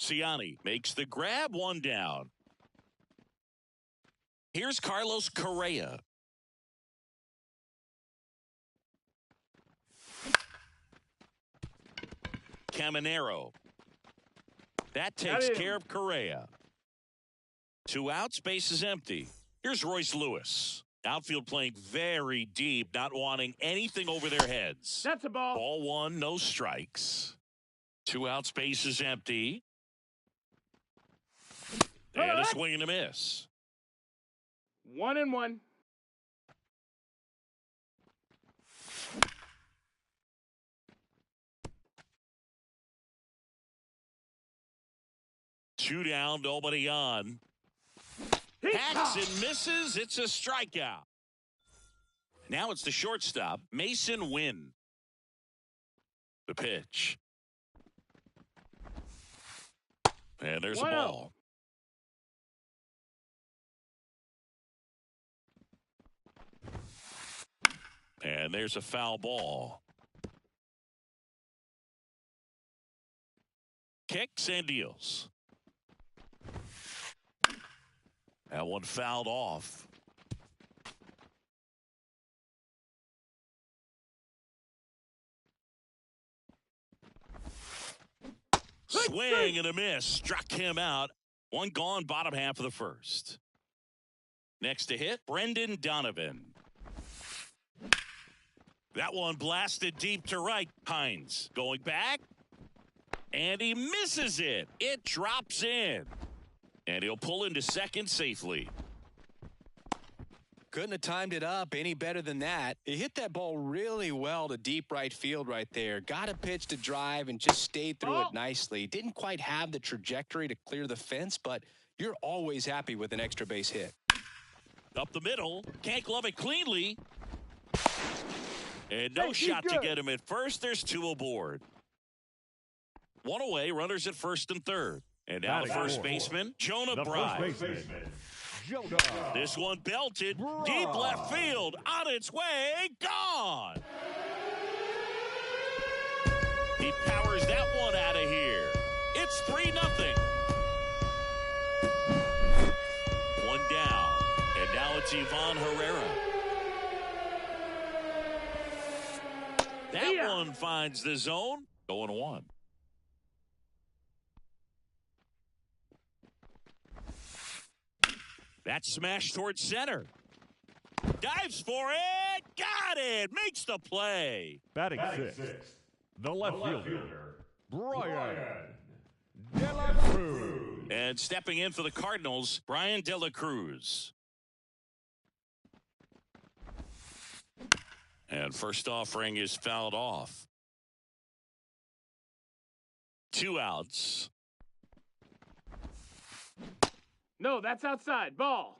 Ciani makes the grab, one down. Here's Carlos Correa. Caminero. That takes care of Correa. 2 outs, base is empty. Here's Royce Lewis. Outfield playing very deep, not wanting anything over their heads. That's a ball. Ball 1, no strikes. 2 outs, base is empty. And a swing and a miss. 1-1. Two down, nobody on. Hacks and misses. It's a strikeout. Now it's the shortstop, Mason Wynn. The pitch. And there's a ball. And there's a foul ball. Kicks and deals. That one fouled off. Swing and a miss. Struck him out. One gone, bottom half of the first. Next to hit, Brendan Donovan. That one blasted deep to right. Hines going back. And he misses it. It drops in. And he'll pull into second safely. Couldn't have timed it up any better than that. He hit that ball really well to deep right field right there. Got a pitch to drive and just stayed through it nicely. Didn't quite have the trajectory to clear the fence, but you're always happy with an extra base hit. Up the middle. Can't glove it cleanly. And no shot to get him at first. There's 2 aboard. 1 away. Runners at first and third. And now the first baseman, Jonah Bride. This one belted deep left field. On its way, gone. He powers that one out of here. It's 3-0. 1 down. And now it's Ivan Herrera. That one finds the zone. 0-1. That smash towards center. Dives for it. Got it. Makes the play. Batting sixth, the left fielder, Brian De La Cruz. And stepping in for the Cardinals, Brian De La Cruz. And first offering is fouled off. 2 outs. No, that's outside. Ball.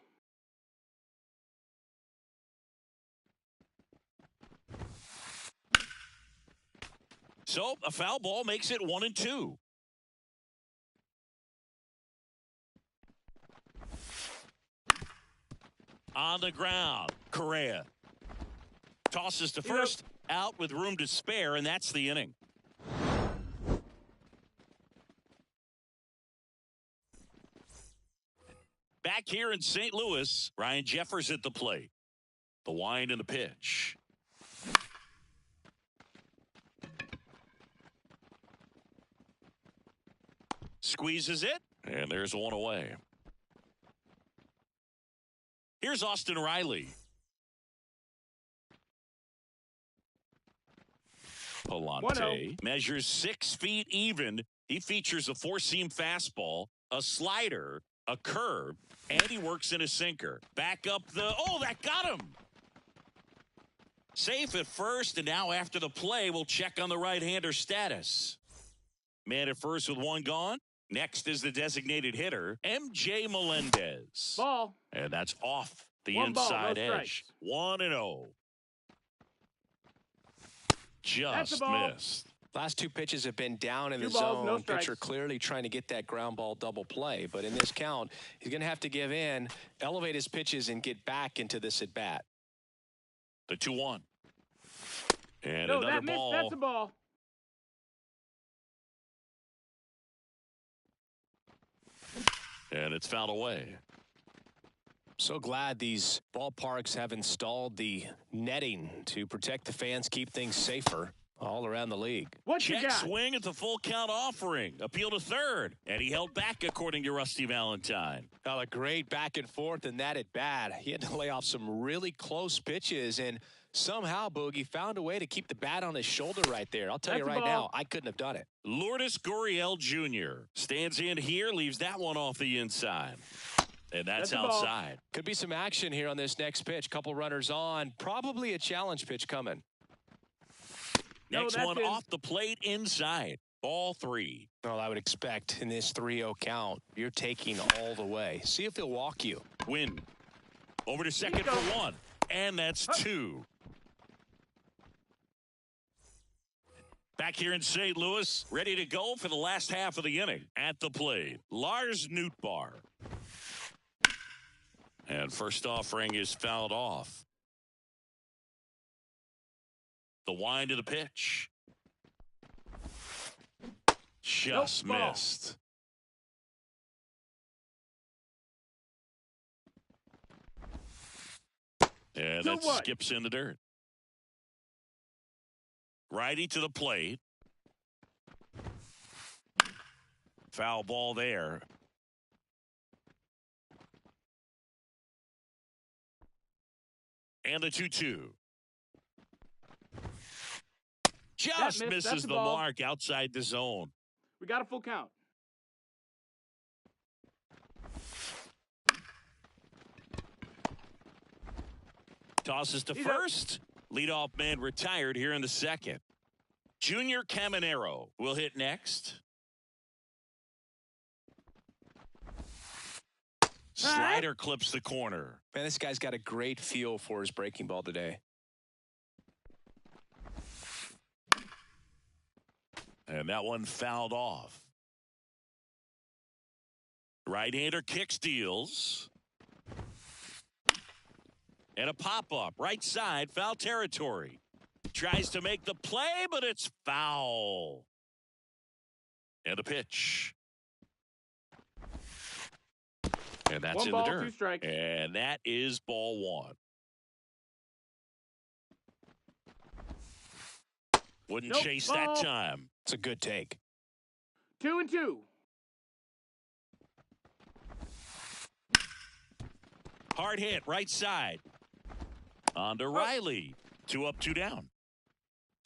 So a foul ball makes it 1-2. On the ground, Correa tosses to first, out with room to spare, and that's the inning. Back here in St. Louis, Ryan Jeffers at the plate. The wind and the pitch. Squeezes it, and there's 1 away. Here's Austin Riley. Palante measures 6 feet even. He features a 4-seam fastball, a slider, a curve, and he works in a sinker. Back up the... Oh, that got him! Safe at first, and now after the play, we'll check on the right-hander status. Man at first with 1 gone. Next is the designated hitter, MJ Melendez. Ball. And that's off the 1 inside ball, no edge. 1-0. Just missed. Last 2 pitches have been down in 2 the balls, zone. no strikes. Pitcher clearly trying to get that ground ball double play. But in this count, he's going to have to give in, elevate his pitches, and get back into this at bat. The 2-1. And no, another that missed. ball. That's a ball. And it's fouled away. So glad these ballparks have installed the netting to protect the fans, keep things safer all around the league. What you Check got? swing at the full count offering. Appeal to third. And he held back, according to Rusty Valentine. Well, a great back and forth and that at bat. He had to lay off some really close pitches, and somehow Boogie found a way to keep the bat on his shoulder right there. I'll tell you right now, I couldn't have done it. Lourdes Gurriel Jr. stands in here, leaves that one off the inside. And that's outside. Could be some action here on this next pitch. Couple runners on. Probably a challenge pitch coming. Next one off the plate inside. Ball 3. Well, I would expect in this 3-0 count, you're taking all the way. See if he'll walk you. Win. Over to second for 1. And that's 2. Back here in St. Louis, ready to go for the last half of the inning. At the plate, Lars Nootbaar. And first offering is fouled off. The wind of the pitch. Just missed. And that skips in the dirt. Righty to the plate. Foul ball there. And the 2-2. Just misses the mark outside the zone. We got a full count. Tosses to first. Leadoff man retired here in the second. Junior Caminero will hit next. Slider clips the corner. Man, this guy's got a great feel for his breaking ball today. And that one fouled off. Right-hander kick steals. And a pop-up. Right side, foul territory. Tries to make the play, but it's foul. And a pitch. And that's in the dirt. 2 strikes. And that is ball 1. Wouldn't chase that time. It's a good take. 2-2. Hard hit, right side. On to Riley. 2 up, 2 down.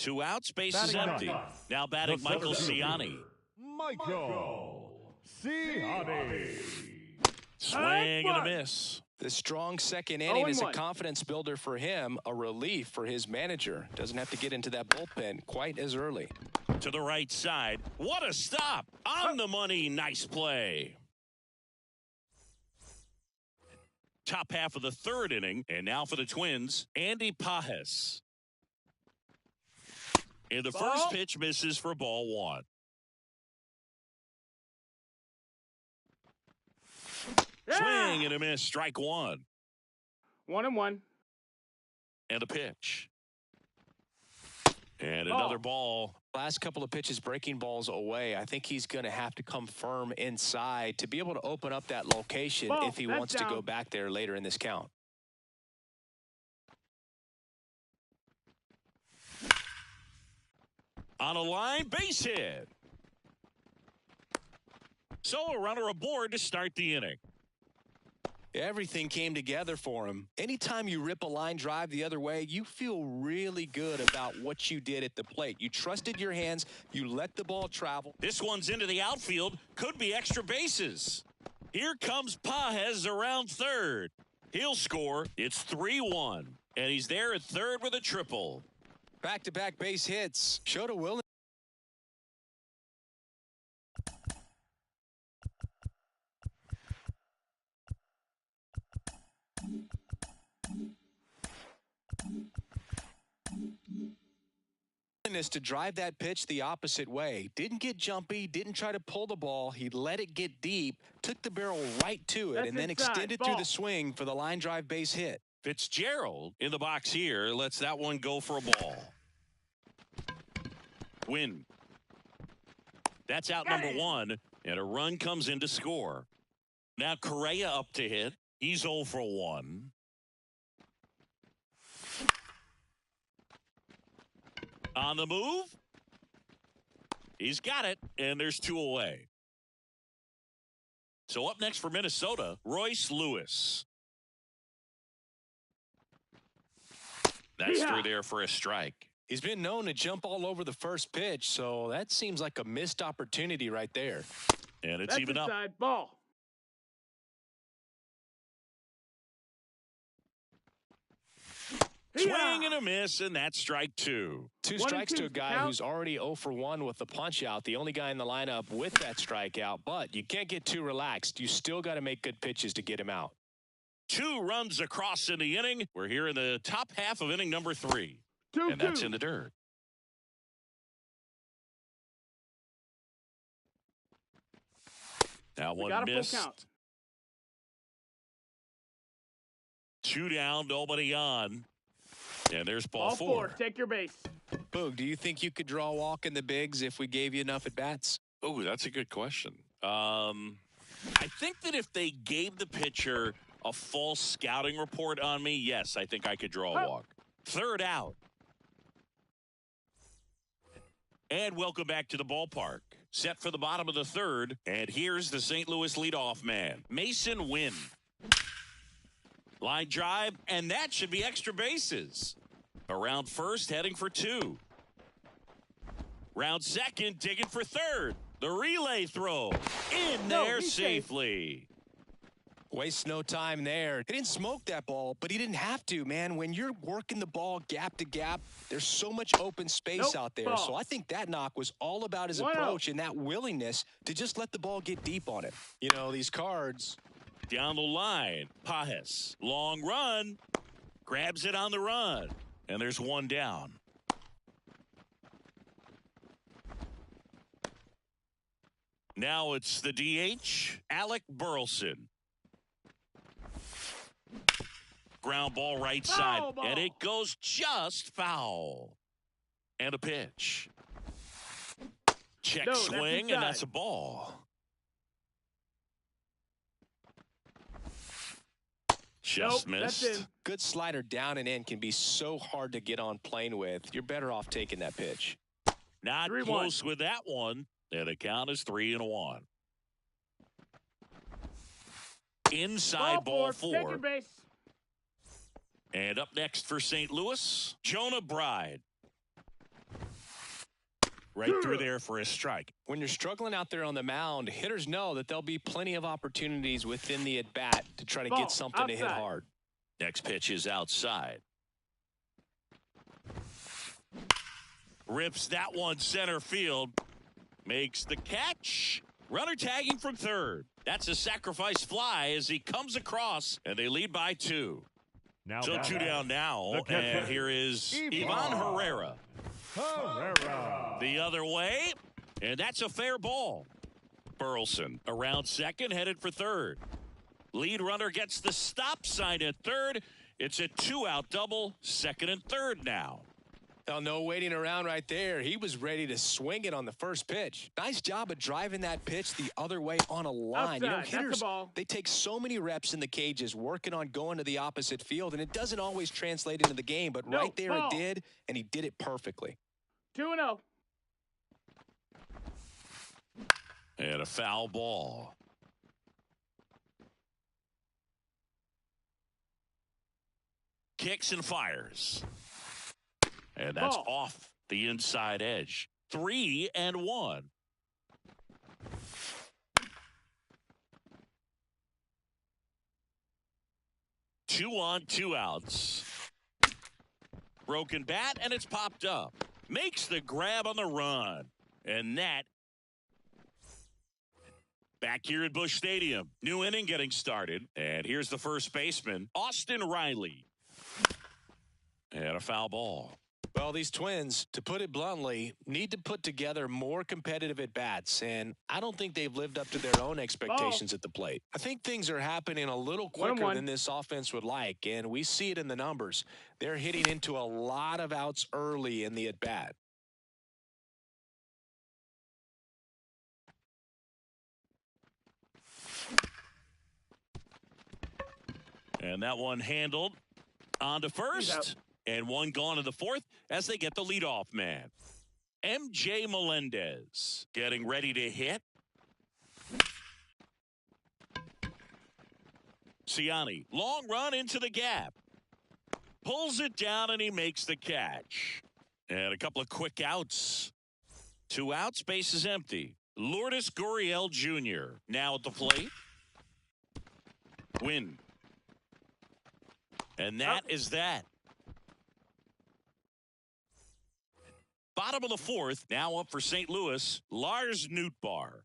2 outs, base is empty. Now batting Michael Ciani. Michael Ciani. Swing and a miss. The strong second inning is a confidence builder for him, a relief for his manager. Doesn't have to get into that bullpen quite as early. To the right side. What a stop. On the money. Nice play. Top half of the third inning. And now for the Twins, Andy Pages. And the first pitch misses for ball 1. Swing and a miss. Strike 1. 1-1. And a pitch. And another ball. Last couple of pitches breaking balls away. I think he's going to have to come firm inside to be able to open up that location if he wants to go back there later in this count. On a line, base hit. So a runner aboard to start the inning. Everything came together for him. Anytime you rip a line drive the other way, you feel really good about what you did at the plate. You trusted your hands. You let the ball travel. This one's into the outfield. Could be extra bases. Here comes Pages around third. He'll score. It's 3-1. And he's there at third with a triple. Back-to-back base hits. Showed a willingness. To drive that pitch the opposite way. Didn't get jumpy, didn't try to pull the ball. He let it get deep, took the barrel right to it, and then extended through the swing for the line drive base hit. Fitzgerald in the box here lets that one go for a ball. Win. That's out number 1, and a run comes in to score. Now Correa up to hit. He's 0 for 1. On the move. He's got it, and there's 2 away. So up next for Minnesota, Royce Lewis. That's through there for a strike. He's been known to jump all over the first pitch, so that seems like a missed opportunity right there. And it's even up. Ball. Swing and a miss, and that's strike 2. 2 strikes to a guy who's already 0 for 1 with the punch out. The only guy in the lineup with that strikeout, but you can't get too relaxed. You still got to make good pitches to get him out. 2 runs across in the inning. We're here in the top half of inning number 3. 2-2. And that's in the dirt. Now one miss. Full count. 2 down, nobody on. And there's ball 4. Take your base. Boog, do you think you could draw a walk in the bigs if we gave you enough at bats? Oh, that's a good question. I think that if they gave the pitcher a false scouting report on me, yes, I think I could draw a walk. 3rd out. And welcome back to the ballpark. Set for the bottom of the 3rd. And here's the St. Louis leadoff man, Mason Wynn. Line drive, and that should be extra bases. Around first, heading for 2. Round second, digging for 3rd. The relay throw in there safely. Waste no time there. He didn't smoke that ball, but he didn't have to, man. When you're working the ball gap to gap, there's so much open space out there. So I think that knock was all about his approach and that willingness to just let the ball get deep on it. You know, these cards. Down the line, Pajes. Long run. Grabs it on the run. And there's 1 down. Now it's the DH, Alec Burleson. Ground ball right side. And it goes just foul. And a pitch. Check swing, and that's a ball. Just missed. Good slider down and in can be so hard to get on plane with. You're better off taking that pitch. Not close with that one. And the count is 3-1. Inside ball 4. Take your base. And up next for St. Louis, Jonah Bride. Right through there for a strike. When you're struggling out there on the mound, hitters know that there'll be plenty of opportunities within the at-bat to try to get something to hit hard. Next pitch is outside. Rips that one center field. Makes the catch. Runner tagging from 3rd. That's a sacrifice fly as he comes across, and they lead by 2. Now so 2 down now, and here is Ivan Herrera. The other way, and that's a fair ball. Burleson around second, headed for 3rd. Lead runner gets the stop sign at 3rd. It's a 2-out double, 2nd and 3rd now. Oh, no waiting around right there. He was ready to swing it on the first pitch. Nice job of driving that pitch the other way on a line. You know, hitters, they take so many reps in the cages working on going to the opposite field, and it doesn't always translate into the game, but right there it did, and he did it perfectly. 2-0. And a foul ball. Kicks and fires. And that's off the inside edge. 3-1. Two on, 2 outs. Broken bat, and it's popped up. Makes the grab on the run. And that back here at Busch Stadium. New inning getting started. And here's the first baseman, Austin Riley. And a foul ball. Well, these Twins, to put it bluntly, need to put together more competitive at-bats, and I don't think they've lived up to their own expectations at the plate. I think things are happening a little quicker than this offense would like, and we see it in the numbers. They're hitting into a lot of outs early in the at-bat. And that one handled on to first. And one gone to the fourth as they get the leadoff man. MJ Melendez getting ready to hit. Siani, long run into the gap. Pulls it down and he makes the catch. And a couple of quick outs. 2 outs, base is empty. Lourdes Gurriel Jr. now at the plate. Win. And that is that. Bottom of the fourth, now up for St. Louis, Lars Nootbaar.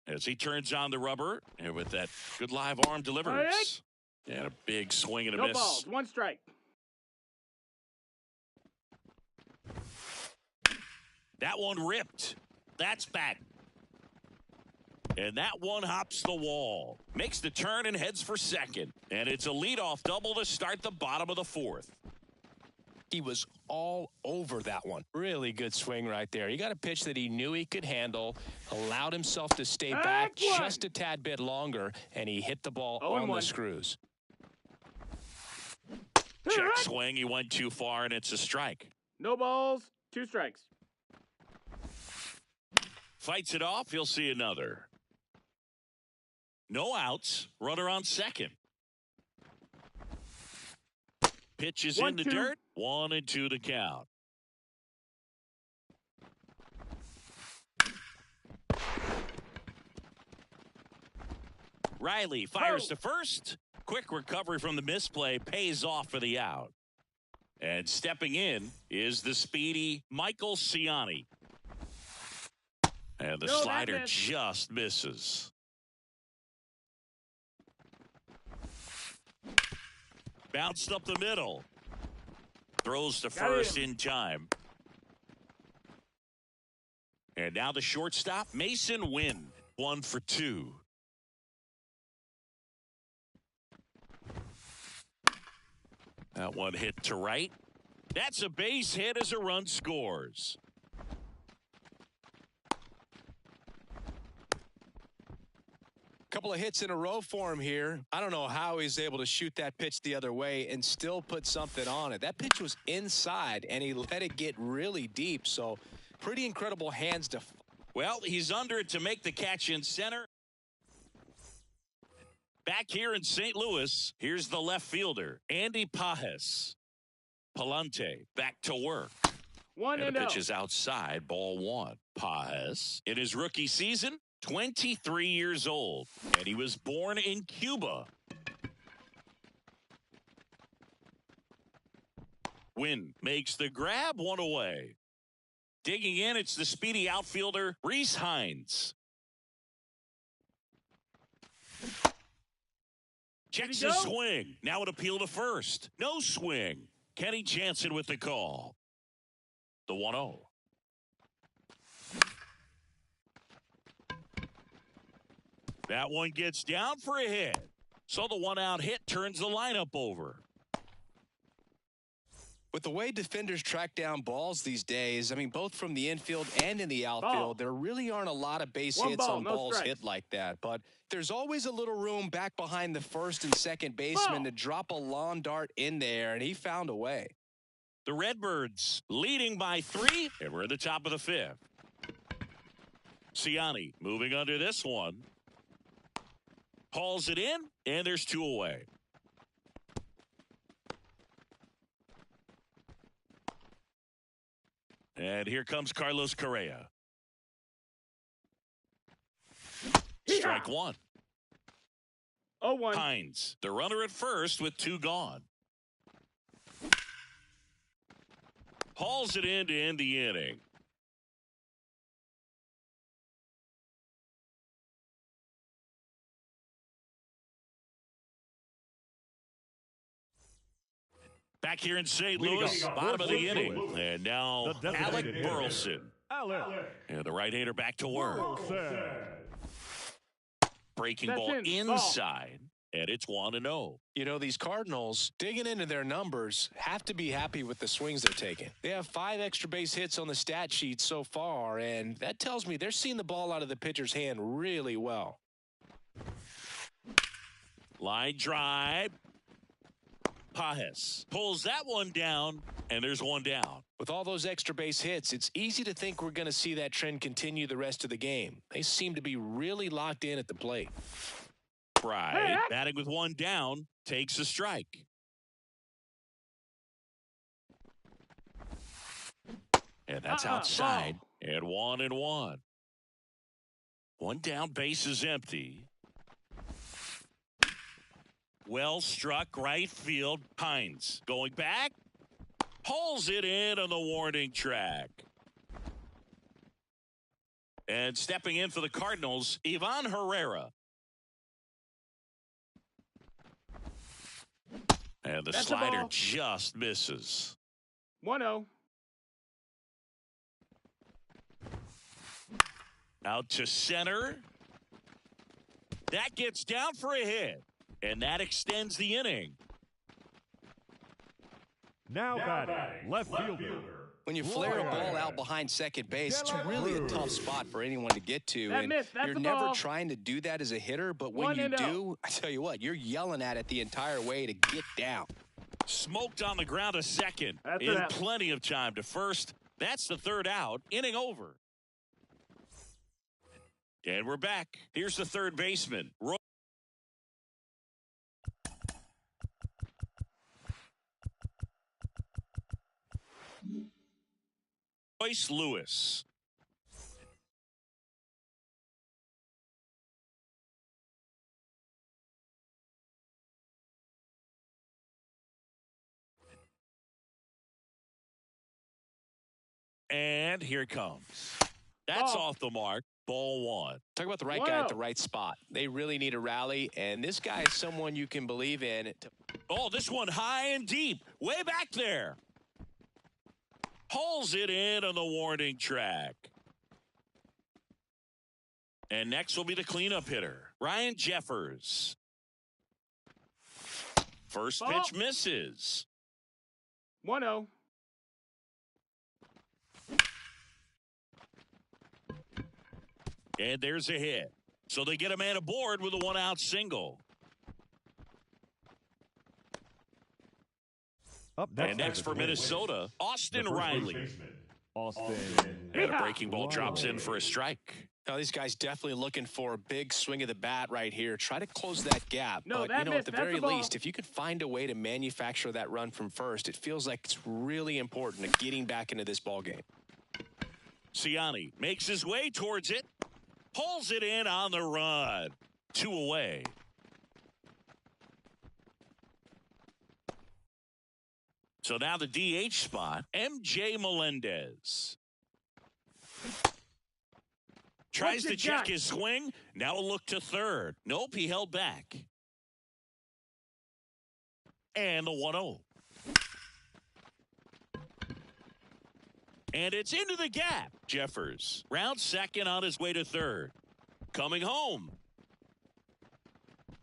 As he turns on the rubber, and with that good live arm delivers. And a big swing and a miss. No balls, 1 strike. That one ripped. That's back. And that one hops the wall. Makes the turn and heads for second. And it's a leadoff double to start the bottom of the fourth. He was all over that one. Really good swing right there. He got a pitch that he knew he could handle, allowed himself to stay back just a tad bit longer, and he hit the ball on the screws. Check swing. He went too far, and it's a strike. No balls, 2 strikes. Fights it off. He'll see another. No outs. Runner on second. Pitches in the dirt. 1-2 to count. Riley fires to first. Quick recovery from the misplay pays off for the out. And stepping in is the speedy Michael Siani. And the slider just misses. Bounced up the middle. Throws to first in time. And now the shortstop, Mason Wynn. 1 for 2. That one hit to right. That's a base hit as a run scores. Couple of hits in a row for him here. I don't know how he's able to shoot that pitch the other way and still put something on it. That pitch was inside, and he let it get really deep. So pretty incredible hands to. Well, he's under it to make the catch in center. Back here in St. Louis, here's the left fielder, Andy Pages. Palante back to work. 1-0. And the pitch is outside, ball 1. Pages, in his rookie season, 23 years old, and he was born in Cuba. Wynn makes the grab, 1 away. Digging in, it's the speedy outfielder, Rhys Hines. Checks his swing. Now an appeal to first. No swing. Kenny Jansen with the call. The 1-0. That one gets down for a hit. So the 1-out hit turns the lineup over. With the way defenders track down balls these days, I mean, both from the infield and in the outfield, there really aren't a lot of base hits on balls hit like that. But there's always a little room back behind the first and second baseman to drop a lawn dart in there, and he found a way. The Redbirds leading by 3, and we're at the top of the 5th. Siani moving under this one. Hauls it in, and there's 2 away. And here comes Carlos Correa. Strike 1. 0-1. Hines, the runner at first with 2 gone. Hauls it in to end the inning. Back here in St. Louis, bottom of the inning. And now Alec Burleson. And the right-hander back to work. Breaking ball inside. And it's 1-0. You know, these Cardinals, digging into their numbers, have to be happy with the swings they're taking. They have 5 extra base hits on the stat sheet so far, and that tells me they're seeing the ball out of the pitcher's hand really well. Line drive. Pajes pulls that one down, and there's one down. With all those extra base hits, it's easy to think we're going to see that trend continue the rest of the game. They seem to be really locked in at the plate. Bride, batting with one down, takes a strike. And that's outside. And 1-1. One down, base is empty. Well struck right field. Hines going back. Pulls it in on the warning track. And stepping in for the Cardinals, Ivan Herrera. And the slider just misses. 1-0. Out to center. That gets down for a hit. And that extends the inning. Now batting, left fielder. When you flare a ball out behind second base, it's really a tough spot for anyone to get to. And you're never trying to do that as a hitter, but when you do, I tell you what, you're yelling at it the entire way to get down. Smoked on the ground to second. In plenty of time to first. That's the third out. Inning over. And we're back. Here's the third baseman. Royce Lewis. And here it comes. That's off the mark. Ball one. Talk about the right guy at the right spot. They really need a rally, and this guy is someone you can believe in. Oh, this one high and deep. Way back there. Pulls it in on the warning track. And next will be the cleanup hitter, Ryan Jeffers. First pitch misses. 1-0. And there's a hit. So they get a man aboard with a one-out single. And next for Minnesota, Austin Riley. And a breaking ball drops in for a strike. Now, these guys definitely looking for a big swing of the bat right here. Try to close that gap. But, at the very least, if you could find a way to manufacture that run from first, it feels like it's really important to getting back into this ball game. Siani makes his way towards it. Pulls it in on the run. 2 away. So now the DH spot, MJ Melendez. Tries to check his swing. Now a look to third. Nope, he held back. And the 1-0. And it's into the gap. Jeffers round second on his way to third. Coming home.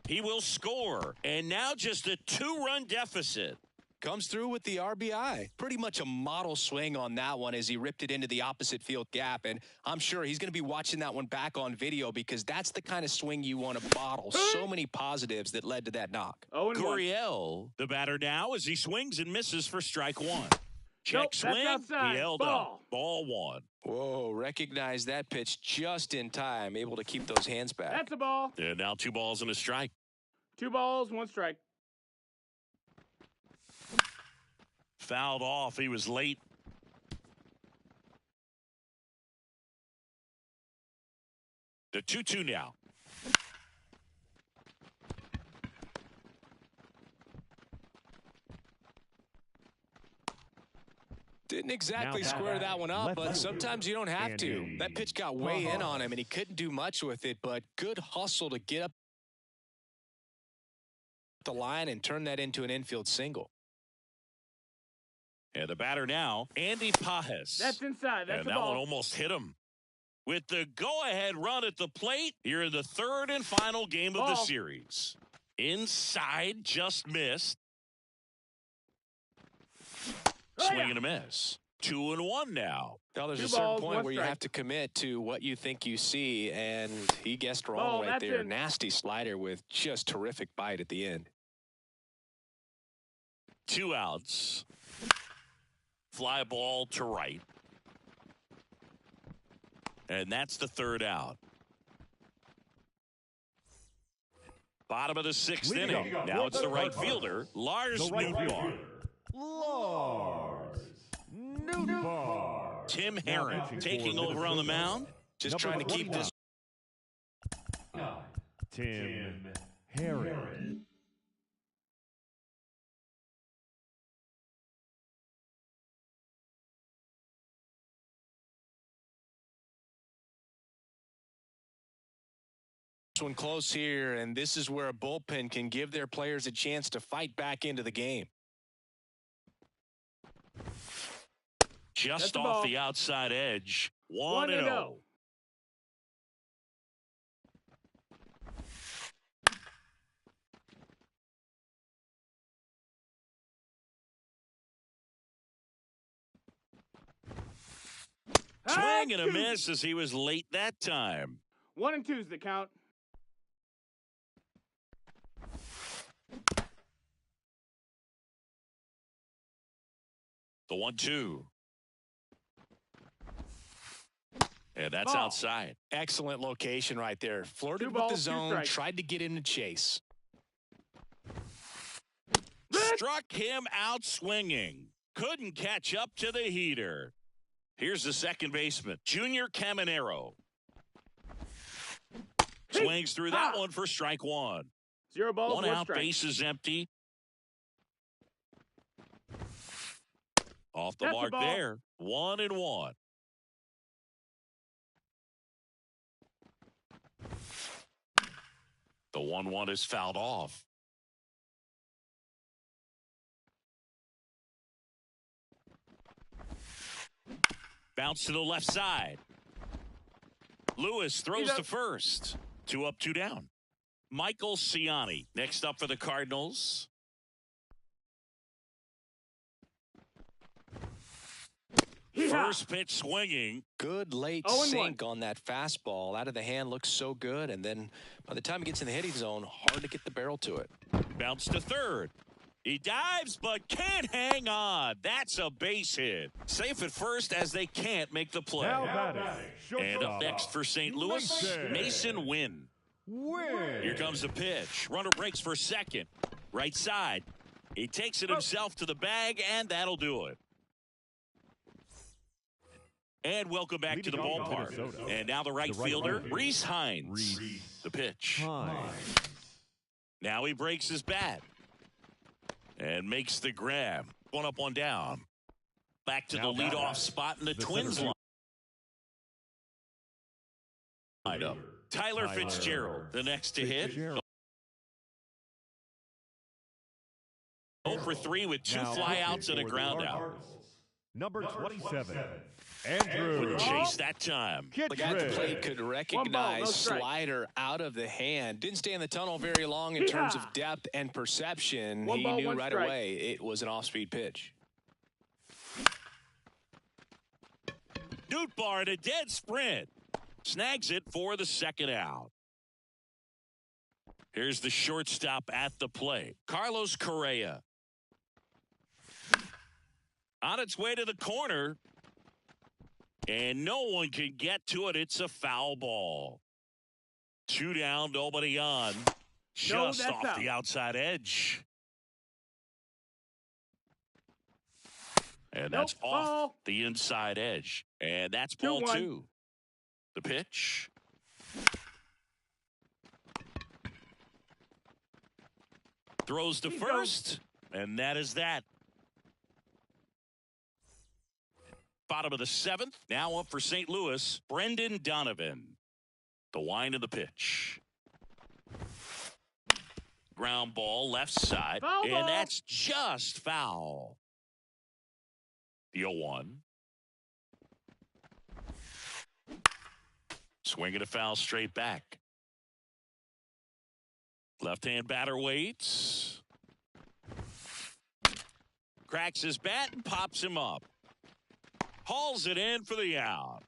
He will score. And now just a 2-run deficit. Comes through with the RBI. Pretty much a model swing on that one as he ripped it into the opposite field gap. And I'm sure he's going to be watching that one back on video because that's the kind of swing you want to bottle. So many positives that led to that knock. Gurriel, the batter now, as he swings and misses for strike one. Check swing. He held up. Ball one. Whoa, recognize that pitch just in time. Able to keep those hands back. That's a ball. And now 2 balls and a strike. 2 balls, 1 strike. Fouled off. He was late. The 2-2 now. Didn't exactly square that one up, but sometimes you don't have to. That pitch got way in on him, and he couldn't do much with it, but good hustle to get up the line and turn that into an infield single. And the batter now, Andy Pajes. That's inside. That's and that one almost hit him. With the go-ahead run at the plate, you're in the third and final game of the series. Inside, just missed. Swing and a miss. 2-1 now. Now there's a certain point where you have to commit to what you think you see, and he guessed wrong right there. Nasty slider with just terrific bite at the end. 2 outs. Fly ball to right. And that's the 3rd out. Bottom of the 6th inning. Now it's the right fielder, Lars Nootbaar. Lars Nootbaar. Tim Herrin taking over on the mound. Just trying to keep this. Tim Herrin. This one close here, and this is where a bullpen can give their players a chance to fight back into the game. Just off the outside edge. 1-0. Swing and a miss as he was late that time. 1 and 2's the count. The 1-2. And that's Ball. outside. Excellent location right there. Flirted with the zone, tried to get in the chase. Struck him out swinging. Couldn't catch up to the heater. Here's the second baseman, Junior Caminero. Swings through that one for strike 1. 0 balls, 1 1 out, strike. bases empty. Off the That's mark the ball. there. 1-1. The 1-1 is fouled off. Bounce to the left side. Lewis throws to first. 2 up, 2 down. Michael Ciani next up for the Cardinals. First pitch swinging. Good late sink on that fastball. Out of the hand, looks so good. And then by the time he gets in the hitting zone, hard to get the barrel to it. Bounce to third. He dives but can't hang on. That's a base hit. Safe at first as they can't make the play. And up next for St. Louis, Mason Wynn. Here comes the pitch. Runner breaks for second. Right side. He takes it himself to the bag, and that'll do it. And welcome back to the ballpark. And now the right fielder, Rhys Hines. The pitch. Now he breaks his bat. And makes the grab. 1 up, 1 down. Back to the leadoff spot in the Twins lineup. Tyler Fitzgerald, the next to hit. 0 for 3 with 2 flyouts and a ground out. Number 27, Andrew. Couldn't chase that time. The guy at the plate could recognize slider out of the hand. Didn't stay in the tunnel very long in terms of depth and perception. He knew right away it was an off-speed pitch. Nootbaar at a dead sprint. Snags it for the second out. Here's the shortstop at the plate, Carlos Correa. On its way to the corner. And no one can get to it. It's a foul ball. 2 down, nobody on. Just off the outside edge. And that's off the inside edge. And that's ball 2. The pitch. Throws to first. And that is that. Bottom of the 7th. Now up for St. Louis, Brendan Donovan. The wind of the pitch. Ground ball left side. And that's just foul. The 0-1. Swing and a foul straight back. Left-hand batter waits. Cracks his bat and pops him up. Hauls it in for the out.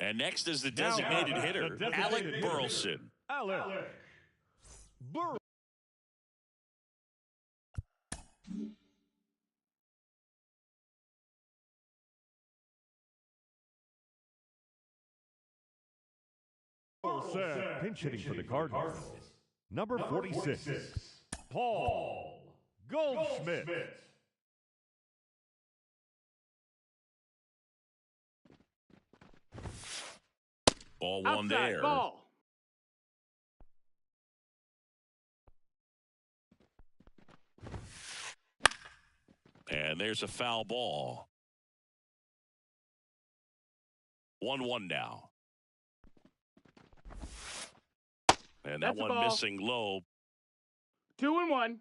And next is the designated hitter, Alec Burleson. Alec Burleson. All set. Pinch hitting for the Cardinals. Number 46, Paul Goldschmidt. Ball one Outside there. ball. And there's a foul ball. 1-1 now. And that That's a one ball. missing low. 2-1.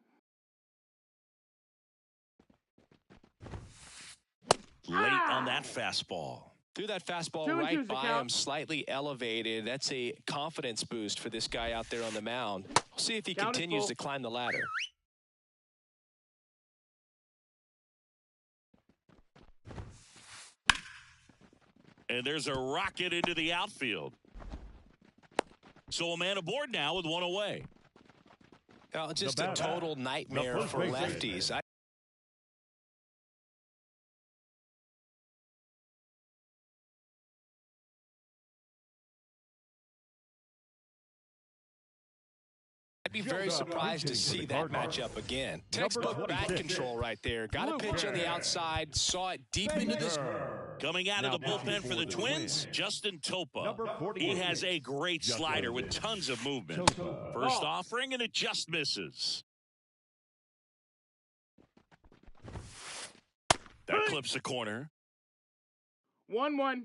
Late on that fastball. Threw that fastball 2-2 right is the by count. him, slightly elevated. That's a confidence boost for this guy out there on the mound. We'll see if he Count is continues full. to climb the ladder. And there's a rocket into the outfield. So a man aboard now with one away. Just a batter, total nightmare first for baseman. lefties. I'd be very surprised to see that matchup again. Textbook bat 26. control right there. Got a pitch on the outside, saw it deep into this. Coming out of Now the bullpen for the pitching for the Twins, Twins. Justin Topa. Number 41. He has a great Justin slider with tons of movement. Topa. First offering, and it just misses. That clips the corner. 1-1.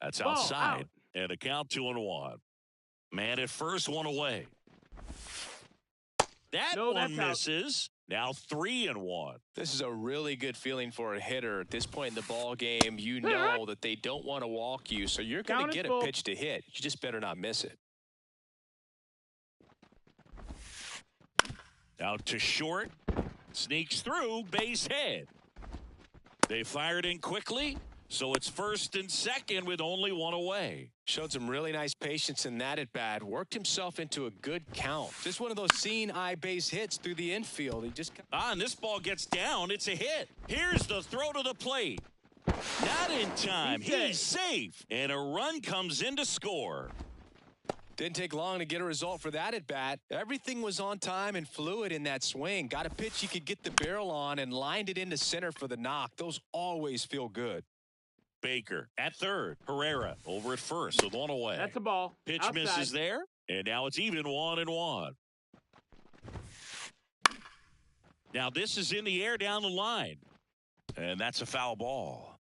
That's Ball outside. out. And a count 2-1. Man at first, one away. That No, one that's out. misses. Now 3-1. This is a really good feeling for a hitter at this point in the ball game. You know that they don't want to walk you, so you're going Count to is get a full. pitch to hit. You just better not miss it. Out to short. Sneaks through, base hit. They fired in quickly, so it's first and second with only one away. Showed some really nice patience in that at bat. Worked himself into a good count. Just one of those seeing eye base hits through the infield. He just And this ball gets down. It's a hit. Here's the throw to the plate. Not in time. He's safe. And a run comes in to score. didn't take long to get a result for that at bat. Everything was on time and fluid in that swing. Got a pitch he could get the barrel on and lined it into center for the knock. Those always feel good. Baker at third. Herrera over at first with one away. That's a ball. Pitch Outside. misses there. And now it's even 1-1. Now this is in the air down the line. And that's a foul ball.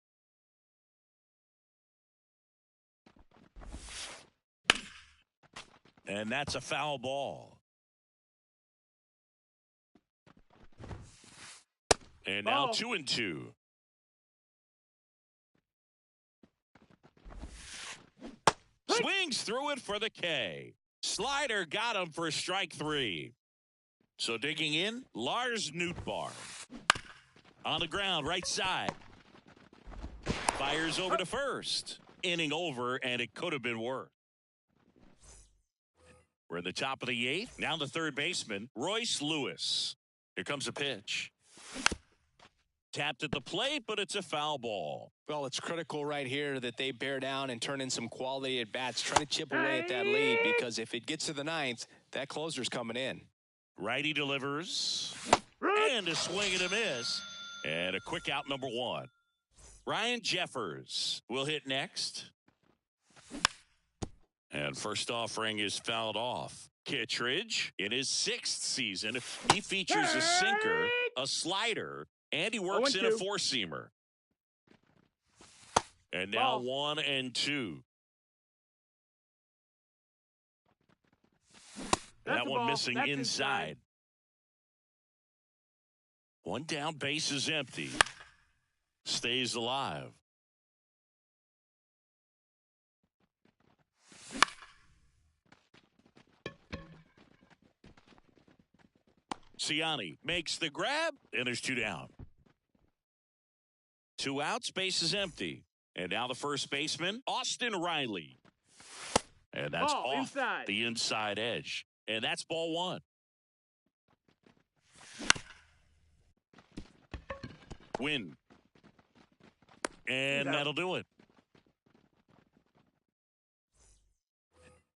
And that's a foul ball. And now Ball. 2-2. Swings through it for the K. Slider got him for strike 3. So digging in, Lars Nootbaar. On the ground, right side. Fires over to first. Inning over, and it could have been worse. We're in the top of the 8th. Now the third baseman, Royce Lewis. Here comes a pitch. Tapped at the plate, but it's a foul ball. Well, it's critical right here that they bear down and turn in some quality at bats. Try to chip away at that lead, because if it gets to the 9th, that closer's coming in. Righty delivers. And a swing and a miss. And a quick out, number 1. Ryan Jeffers will hit next. And first offering is fouled off. Kittredge, in his 6th season, he features a sinker, a slider, and he works in a 0-2. 4-seamer. And now Ball. 1-2. That's That a one ball. missing That's inside. One down, base is empty. Stays alive. Ciani makes the grab, and there's 2 down. 2 outs, base is empty. And now the first baseman, Austin Riley. And that's Ball off inside. the inside edge. And that's ball 1. Win. And He's out. that'll do it.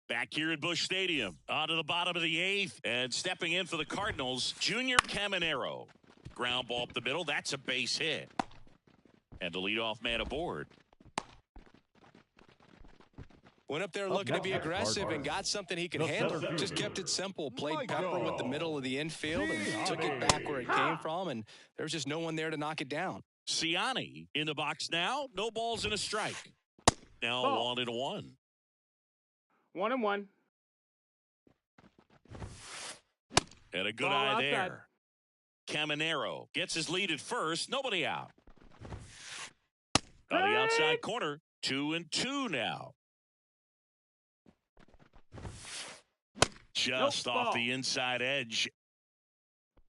Back here at Busch Stadium, on to the bottom of the 8th, and stepping in for the Cardinals, Junior Caminero. Ground ball up the middle, that's a base hit. And the leadoff man aboard. Went up there looking to be aggressive and got something he could handle. Just kept it simple. Played Pepper with the middle of the infield and took it back where it came from, and there was just no one there to knock it down. Ciani in the box now. No balls and a strike. Now 1-1. 1-1. And a good eye there. Caminero gets his lead at first. Nobody out. On the outside corner, 2-2 now. Just off the inside edge.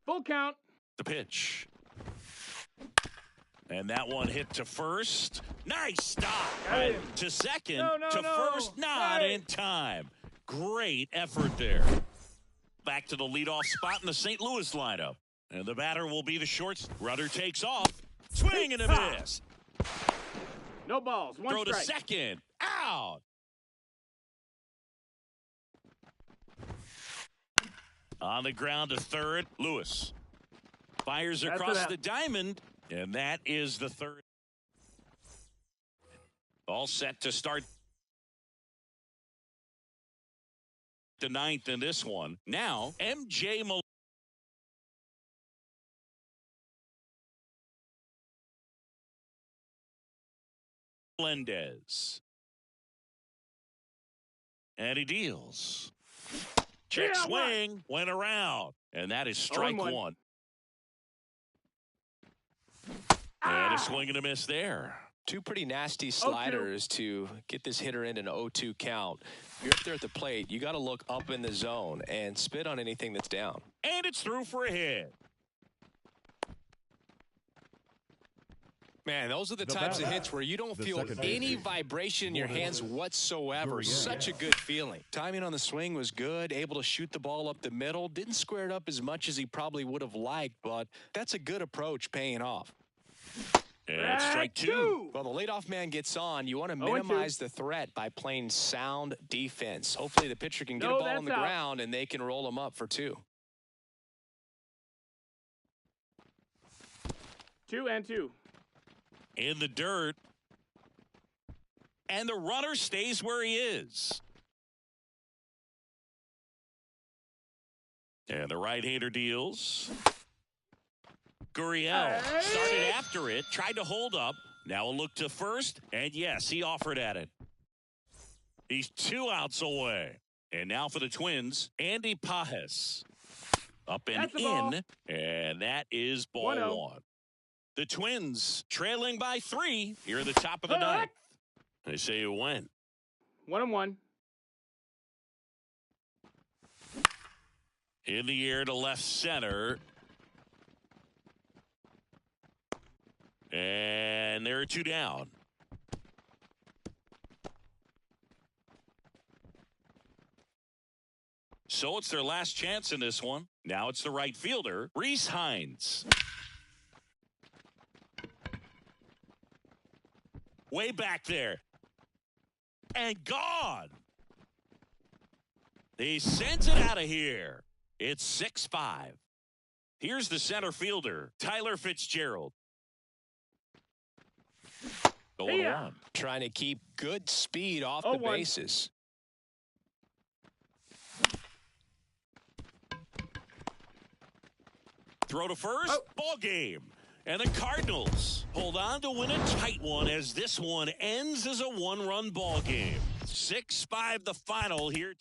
Full count. The pitch. And that one hit to first. Nice stop. Hey. To second. To first. Not in time. Great effort there. Back to the leadoff spot in the St. Louis lineup. And the batter will be the shorts. Runner takes off. Swing and a miss. No balls. One Throw strike. to second. Out. On the ground to third. Lewis fires across the diamond. And that is the third. All set to start the 9th in this one. Now, MJ Melendez. And he deals. Check swing. Went around. And that is strike 1. And a swing and a miss there. Two pretty nasty sliders to get this hitter in an 0-2 count. If you're up there at the plate, you got to look up in the zone and spit on anything that's down. And it's through for a hit. Man, those are the types of hits where you don't feel any vibration in your hands whatsoever. Such a good feeling. Timing on the swing was good, able to shoot the ball up the middle. Didn't square it up as much as he probably would have liked, but that's a good approach paying off. And strike 2. Well, the leadoff man gets on. You want to minimize the threat by playing sound defense. Hopefully the pitcher can get a ball on the ground and they can roll him up for 2. 2-2. In the dirt. And the runner stays where he is. And the right-hander deals. Gurriel started after it, tried to hold up. Now a look to first, and yes, he offered at it. He's 2 outs away. And now for the Twins, Andy Pages. Up and in, and that is ball 1. The Twins trailing by 3 here at the top of the 9th. They say it went. 1-1. In the air to left center. And there are 2 down. So it's their last chance in this one. Now it's the right fielder, Rhys Hines. Way back there. And gone. He sends it out of here. It's 6-5. Here's the center fielder, Tyler Fitzgerald. Going on. Trying to keep good speed off the bases. Throw to first. Ball game. And the Cardinals hold on to win a tight one as this one ends as a 1-run ball game. 6-5 the final here.